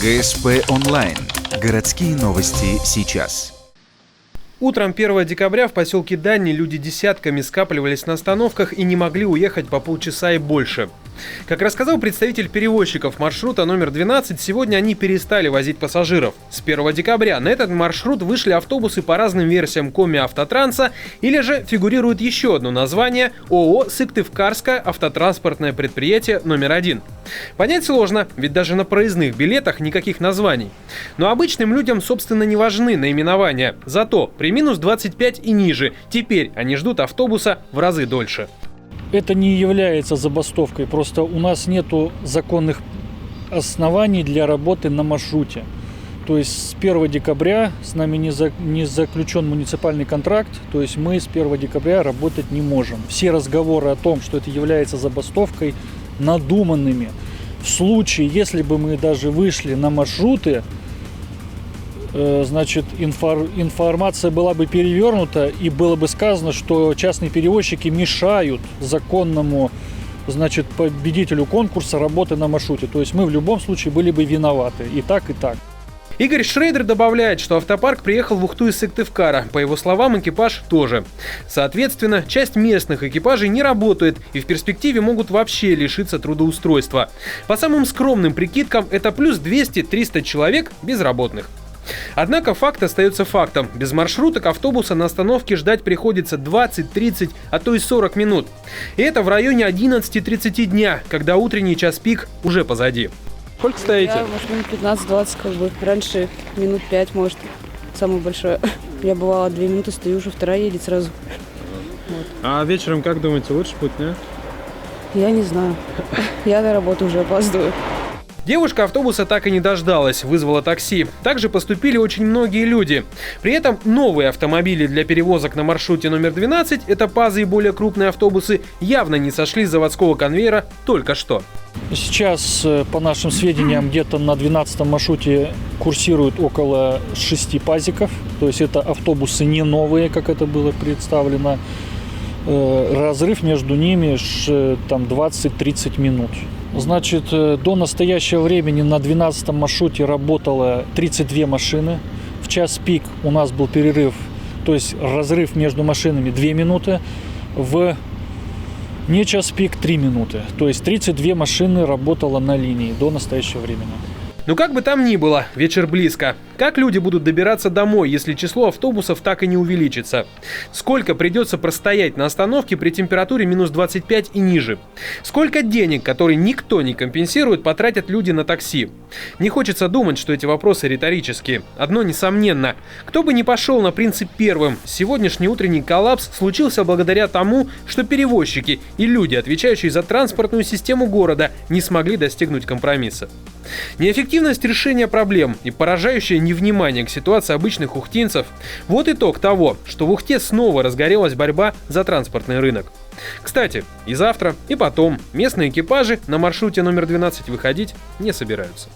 ГСП онлайн. Городские новости сейчас. Утром 1 декабря в поселке Дальний люди десятками скапливались на остановках и не могли уехать по полчаса и больше. Как рассказал представитель перевозчиков маршрута номер 12, сегодня они перестали возить пассажиров. С 1 декабря на этот маршрут вышли автобусы по разным версиям Коми-Автотранса, или же фигурирует еще одно название – ООО «Сыктывкарское автотранспортное предприятие номер 1». Понять сложно, ведь даже на проездных билетах никаких названий. Но обычным людям, собственно, не важны наименования. Зато при минус 25 и ниже теперь они ждут автобуса в разы дольше. Это не является забастовкой, просто у нас нету законных оснований для работы на маршруте. То есть с 1 декабря с нами не заключен муниципальный контракт, то есть мы с 1 декабря работать не можем. Все разговоры о том, что это является забастовкой, надуманными. В случае, если бы мы даже вышли на маршруты, значит, информация была бы перевернута и было бы сказано, что частные перевозчики мешают законному, значит, победителю конкурса работы на маршруте. То есть мы в любом случае были бы виноваты и так, и так. Игорь Шрейдер добавляет, что автопарк приехал в Ухту из Сыктывкара. По его словам, экипаж тоже. Соответственно, часть местных экипажей не работает и в перспективе могут вообще лишиться трудоустройства. По самым скромным прикидкам, это плюс 200-300 человек безработных. Однако факт остается фактом. Без маршруток автобуса на остановке ждать приходится 20, 30, а то и 40 минут. И это в районе 11:30 дня, когда утренний час пик уже позади. Сколько стоите? Я, может, минут 15-20 как бы. Раньше минут 5, может, самое большое. Я бывала 2 минуты стою, уже вторая едет сразу. Вот. А вечером, как думаете, лучше путь, не? Я не знаю. Я на работу уже опаздываю. Девушка автобуса так и не дождалась, вызвала такси. Также поступили очень многие люди. При этом новые автомобили для перевозок на маршруте номер 12, это ПАЗы и более крупные автобусы, явно не сошли с заводского конвейера только что. Сейчас, по нашим сведениям, где-то на 12-м маршруте курсирует около 6 пазиков. То есть это автобусы не новые, как это было представлено. Разрыв между ними там 20-30 минут. Значит, до настоящего времени на 12-м маршруте работало 32 машины. В час пик у нас был перерыв, то есть разрыв между машинами 2 минуты. В не час пик 3 минуты. То есть 32 машины работало на линии до настоящего времени. Ну как бы там ни было, вечер близко. Как люди будут добираться домой, если число автобусов так и не увеличится? Сколько придется простоять на остановке при температуре минус 25 и ниже? Сколько денег, которые никто не компенсирует, потратят люди на такси? Не хочется думать, что эти вопросы риторические. Одно несомненно. Кто бы ни пошел на принцип первым, сегодняшний утренний коллапс случился благодаря тому, что перевозчики и люди, отвечающие за транспортную систему города, не смогли достигнуть компромисса. Неэффективность решения проблем и поражающее невнимание к ситуации обычных ухтинцев – вот итог того, что в Ухте снова разгорелась борьба за транспортный рынок. Кстати, и завтра, и потом местные экипажи на маршруте номер 12 выходить не собираются.